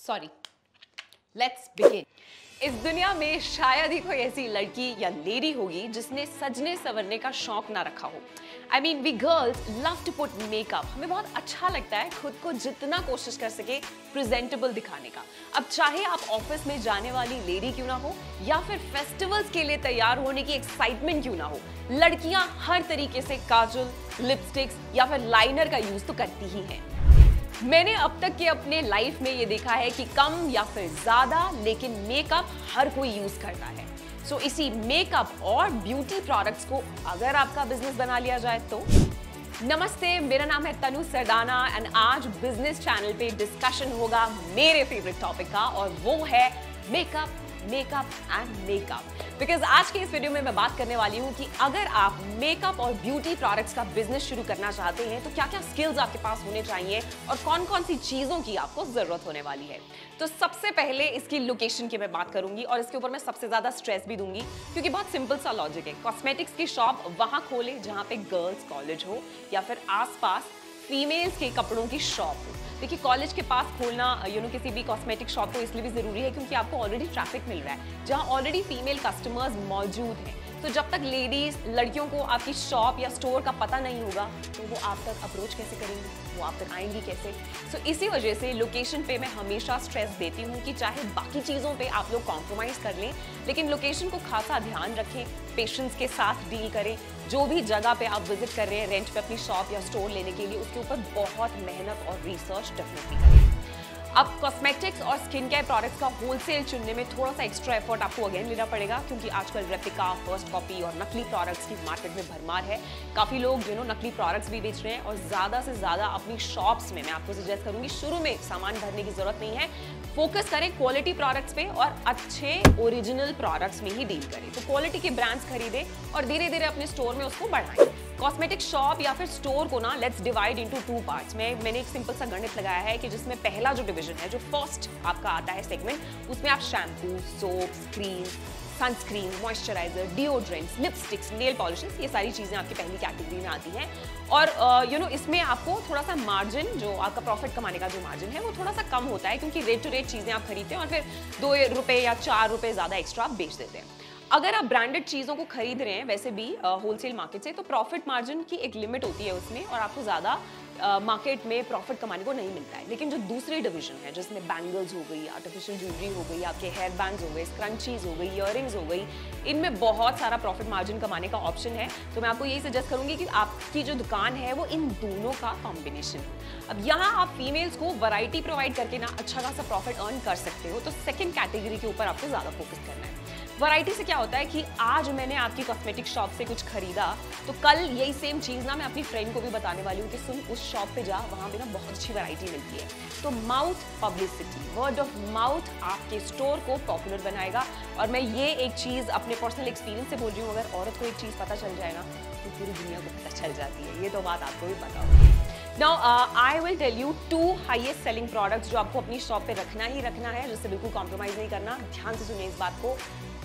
Sorry, let's begin. इस दुनिया में शायद ही कोई ऐसी लड़की या लेडी होगी जिसने सजने संवरने का शौक ना रखा हो। I mean, we girls love to put makeup. हमें बहुत अच्छा लगता है खुद को जितना कोशिश कर सके प्रेजेंटेबल दिखाने का। अब चाहे आप ऑफिस में जाने वाली लेडी क्यों ना हो या फिर फेस्टिवल्स के लिए तैयार होने की एक्साइटमेंट क्यों ना हो, लड़कियां हर तरीके से काजल, लिपस्टिक्स या फिर लाइनर का यूज तो करती ही हैं। मैंने अब तक के अपने लाइफ में ये देखा है कि कम या फिर ज्यादा, लेकिन मेकअप हर कोई यूज करता है। सो इसी मेकअप और ब्यूटी प्रोडक्ट्स को अगर आपका बिजनेस बना लिया जाए तो। नमस्ते, मेरा नाम है तनु सरदाना एंड आज बिजनेस चैनल पे डिस्कशन होगा मेरे फेवरेट टॉपिक का, और वो है makeup, makeup and makeup. Because आज के इस वीडियो में मैं बात करने वाली हूँ कि अगर आप मेकअप और ब्यूटी प्रोडक्ट्स का बिजनेस शुरू करना चाहते हैं तो क्या क्या स्किल्स आपके पास होने चाहिए और कौन कौन सी चीजों की आपको जरूरत होने वाली है। तो सबसे पहले इसकी लोकेशन की मैं बात करूंगी और इसके ऊपर मैं सबसे ज्यादा स्ट्रेस भी दूंगी, क्योंकि बहुत सिंपल सा लॉजिक है। कॉस्मेटिक्स की शॉप वहां खोले जहां पे गर्ल्स कॉलेज हो या फिर आसपास फीमेल्स के कपड़ों की शॉप हो। देखिए, कॉलेज के पास खोलना किसी भी कॉस्मेटिक शॉप को इसलिए भी जरूरी है क्योंकि आपको ऑलरेडी ट्रैफिक मिल रहा है जहां ऑलरेडी फीमेल कस्टमर्स मौजूद हैं। तो जब तक लेडीज, लड़कियों को आपकी शॉप या स्टोर का पता नहीं होगा तो वो आप तक अप्रोच कैसे करेंगी, वो आप तक आएंगी कैसे। सो इसी वजह से लोकेशन पे मैं हमेशा स्ट्रेस देती हूँ कि चाहे बाकी चीज़ों पे आप लोग कॉम्प्रोमाइज कर लें, लेकिन लोकेशन को खासा ध्यान रखें, पेशेंस के साथ डील करें। जो भी जगह पे आप विजिट कर रहे हैं रेंट पे अपनी शॉप या स्टोर लेने के लिए, उसके ऊपर बहुत मेहनत और रिसर्च डेफिनेटली करें। अब कॉस्मेटिक्स और स्किन केयर प्रोडक्ट्स का होलसेल चुनने में थोड़ा सा एक्स्ट्रा एफर्ट आपको अगेन लेना पड़ेगा, क्योंकि आजकल रेप्लिका, फर्स्ट कॉपी और नकली प्रोडक्ट्स की मार्केट में भरमार है। काफ़ी लोग नकली प्रोडक्ट्स भी बेच रहे हैं और ज़्यादा से ज़्यादा अपनी शॉप्स में मैं आपको सजेस्ट करूँगी शुरू में सामान भरने की ज़रूरत नहीं है। फोकस करें क्वालिटी प्रोडक्ट्स पे और अच्छे ओरिजिनल प्रोडक्ट्स में ही डील करें। तो क्वालिटी के ब्रांड्स खरीदें और धीरे धीरे अपने स्टोर में उसको बढ़ाएं। कॉस्मेटिक शॉप या फिर स्टोर को ना लेट्स डिवाइड इनटू 2 पार्ट्स में। मैंने एक सिंपल सा गणित लगाया है कि जिसमें पहला जो डिवीजन है, जो फर्स्ट आपका आता है सेगमेंट, उसमें आप shampoo, soaps, cream, sunscreen, moisturiser, deodorants, lipsticks, nail polishes, ये सारी चीजें आपकी पहली कैटेगरी में आती हैं। और इसमें आपको थोड़ा सा मार्जिन, जो आपका प्रॉफिट कमाने का जो मार्जिन है, वो थोड़ा सा कम होता है, क्योंकि रेट टू रेट चीजें आप खरीदते हैं और फिर 2 रुपए या 4 रुपए ज्यादा एक्स्ट्रा आप बेच देते हैं। अगर आप ब्रांडेड चीज़ों को खरीद रहे हैं वैसे भी होलसेल मार्केट से, तो प्रॉफिट मार्जिन की एक लिमिट होती है उसमें, और आपको ज़्यादा मार्केट में प्रॉफिट कमाने को नहीं मिलता है। लेकिन जो दूसरी डिवीजन है, जिसमें बैंगल्स हो गई, आर्टिफिशियल ज्वेलरी हो गई, आपके हेयर बैंड्स हो गए, स्क्रंचीज हो गई, ईयरिंग्स हो गई, इनमें बहुत सारा प्रॉफिट मार्जिन कमाने का ऑप्शन है। तो मैं आपको यही सजेस्ट करूंगी कि आपकी जो दुकान है वो इन दोनों का कॉम्बिनेशन हो। अब यहाँ आप फीमेल्स को वैरायटी प्रोवाइड करके ना अच्छा खासा प्रॉफिट अर्न कर सकते हो। तो सेकेंड कैटेगरी के ऊपर आपको ज़्यादा फोकस करना है। वैरायटी से क्या होता है कि आज मैंने आपकी कॉस्मेटिक शॉप से कुछ खरीदा, तो कल यही सेम चीज़ ना मैं अपनी फ्रेंड को भी बताने वाली हूँ कि सुन, उस शॉप पे जा, वहाँ पे ना बहुत अच्छी वैरायटी मिलती है। तो mouth publicity, word of mouth आपके स्टोर को पॉपुलर बनाएगा। और मैं ये एक चीज़ अपने पर्सनल एक्सपीरियंस से बोल रही हूँ, अगर औरत को एक चीज़ पता चल जाए ना तो पूरी दुनिया को पता चल जाती है। ये तो बात आपको भी पता होगी। Now, I will tell you 2 highest selling products जो आपको अपनी शॉप पे रखना ही रखना है, जिससे बिल्कुल कॉम्प्रोमाइज नहीं करना। ध्यान से सुनिए इस बात को।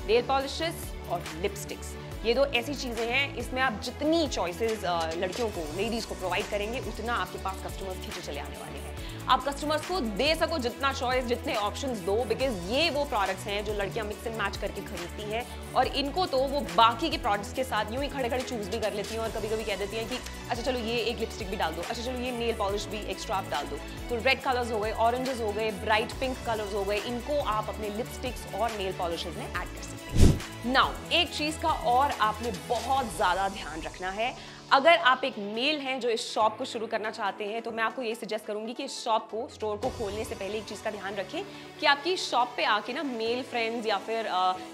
नेल पॉलिशेस और लिपस्टिक्स, ये 2 ऐसी चीज़ें हैं, इसमें आप जितनी चॉइसेस लड़कियों को, लेडीज़ को प्रोवाइड करेंगे, उतना आपके पास कस्टमर्स खींचे चले आने वाले हैं। आप कस्टमर्स को दे सको जितना चॉइस, जितने ऑप्शंस दो, बिकॉज ये वो प्रोडक्ट्स हैं जो लड़कियां मिक्स एंड मैच करके खरीदती हैं, और इनको तो वो बाकी के प्रोडक्ट्स के साथ यूं ही खड़े खड़े चूज भी कर लेती हैं, और कभी कभी कह देती हैं कि अच्छा चलो ये एक लिपस्टिक भी डाल दो, अच्छा चलो ये नेल पॉलिश भी एक्स्ट्रा आप डाल दो। तो रेड कलर्स हो गए, ऑरेंजेस हो गए, ब्राइट पिंक कलर्स हो गए, इनको आप अपने लिपस्टिक्स और नेल पॉलिशेस में ऐड कर सकते हैं। नाउ, एक चीज का और आपने बहुत ज्यादा ध्यान रखना है। अगर आप एक मेल हैं जो इस शॉप को शुरू करना चाहते हैं, तो मैं आपको ये सजेस्ट करूंगी कि इस शॉप को, स्टोर को खोलने से पहले एक चीज़ का ध्यान रखें कि आपकी शॉप पे आके ना मेल फ्रेंड्स या फिर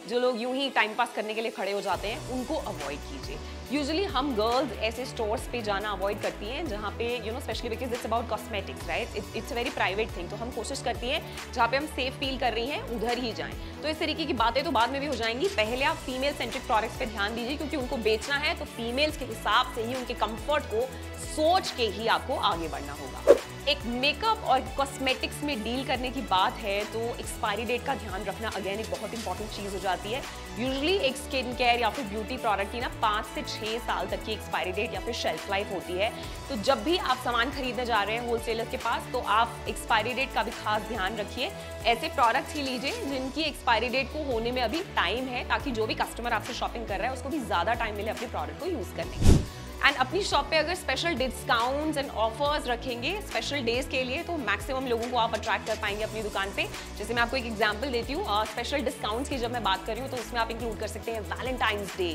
जो लोग यूं ही टाइम पास करने के लिए खड़े हो जाते हैं, उनको अवॉइड कीजिए। यूजुअली हम गर्ल्स ऐसे स्टोर्स पे जाना अवॉइड करती हैं जहाँ पे specially because it's about cosmetics, right, it's a very private thing. तो हम कोशिश करती हैं जहाँ पे हम सेफ फील कर रही हैं उधर ही जाएं। तो इस तरीके की बातें तो बाद में भी हो जाएंगी, पहले आप फीमेल सेंट्रिक प्रोडक्ट्स पे ध्यान दीजिए, क्योंकि उनको बेचना है तो फीमेल्स के हिसाब से ही, उनके कंफर्ट को सोच के ही आपको आगे बढ़ना होगा। एक मेकअप और कॉस्मेटिक्स में डील करने की बात है तो एक्सपायरी डेट का ध्यान रखना अगेन एक बहुत इंपॉर्टेंट चीज़ हो जाती है। यूजुअली एक स्किन केयर या फिर ब्यूटी प्रोडक्ट की ना 5 से 6 साल तक की एक्सपायरी डेट या फिर शेल्फ लाइफ होती है। तो जब भी आप सामान खरीदने जा रहे हैं होलसेलर के पास तो आप एक्सपायरी डेट का भी खास ध्यान रखिए। ऐसे प्रोडक्ट्स ही लीजिए जिनकी एक्सपायरी डेट को होने में अभी टाइम है, ताकि जो भी कस्टमर आपसे शॉपिंग कर रहा है उसको भी ज़्यादा टाइम मिले अपने प्रोडक्ट को यूज़ करने का। एंड अपनी शॉप पे अगर स्पेशल डिस्काउंट्स एंड ऑफर्स रखेंगे स्पेशल डेज के लिए तो मैक्सिमम लोगों को आप अट्रैक्ट कर पाएंगे अपनी दुकान पे। जैसे मैं आपको एक एग्जांपल देती हूँ, स्पेशल डिस्काउंट्स की जब मैं बात कर रही हूँ तो उसमें आप इंक्लूड कर सकते हैं वैलेंटाइंस डे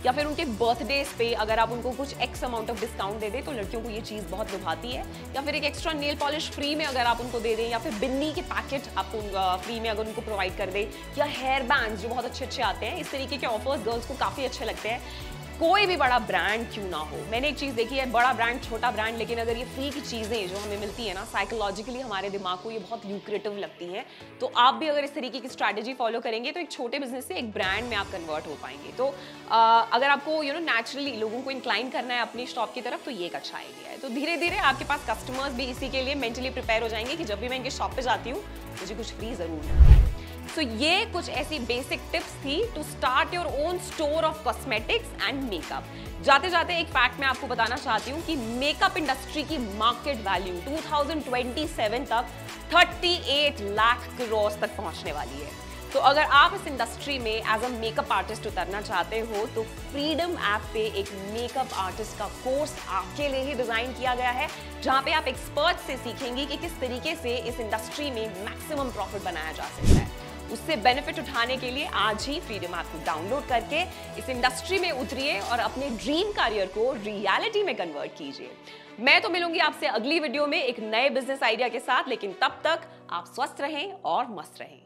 या फिर उनके बर्थडेज पे अगर आप उनको कुछ एक्स अमाउंट ऑफ डिस्काउंट दे दें तो लड़कियों को ये चीज़ बहुत लुभाती है। या फिर एक एक्स्ट्रा नेल पॉलिश फ्री में अगर आप उनको दे दें, या फिर बिन्नी के पैकेट आप फ्री में अगर उनको प्रोवाइड कर दें, या हेयर बैंड्स जो बहुत अच्छे आते हैं। इस तरीके के ऑफर्स गर्ल्स को काफ़ी अच्छे लगते हैं। कोई भी बड़ा ब्रांड क्यों ना हो, मैंने एक चीज़ देखी है, बड़ा ब्रांड छोटा ब्रांड, लेकिन अगर ये फ्री की चीज़ें जो हमें मिलती है ना, साइकोलॉजिकली हमारे दिमाग को ये बहुत ल्यूक्रेटिव लगती हैं। तो आप भी अगर इस तरीके की स्ट्रैटेजी फॉलो करेंगे तो एक छोटे बिजनेस से एक ब्रांड में आप कन्वर्ट हो पाएंगे। तो अगर आपको नेचुरली लोगों को इंक्लाइन करना है अपनी शॉप की तरफ तो ये एक अच्छा आइडिया है। तो धीरे धीरे आपके पास कस्टमर्स भी इसी के लिए मेंटली प्रिपेयर हो जाएंगे कि जब भी मैं इनके शॉप पर जाती हूँ मुझे कुछ फ्री ज़रूर मिलता है। तो ये कुछ ऐसी बेसिक टिप्स थी to start your own store of cosmetics and makeup. जाते जाते एक फैक्ट मैं आपको बताना चाहती हूँ कि मेकअप इंडस्ट्री की मार्केट वैल्यू 2027 तक 38 लाख करोड़ तक पहुंचने वाली है। तो अगर आप इस इंडस्ट्री में एज अ मेकअप आर्टिस्ट उतरना चाहते हो तो फ्रीडम ऐप पे एक मेकअप आर्टिस्ट का कोर्स आपके लिए ही डिजाइन किया गया है, जहां पे आप एक्सपर्ट से सीखेंगे कि किस तरीके से इस इंडस्ट्री में मैक्सिमम प्रॉफिट बनाया जा सकता है। उससे बेनिफिट उठाने के लिए आज ही फ्रीडम ऐप को डाउनलोड करके इस इंडस्ट्री में उतरिए और अपने ड्रीम करियर को रियलिटी में कन्वर्ट कीजिए। मैं तो मिलूंगी आपसे अगली वीडियो में एक नए बिजनेस आइडिया के साथ, लेकिन तब तक आप स्वस्थ रहें और मस्त रहें।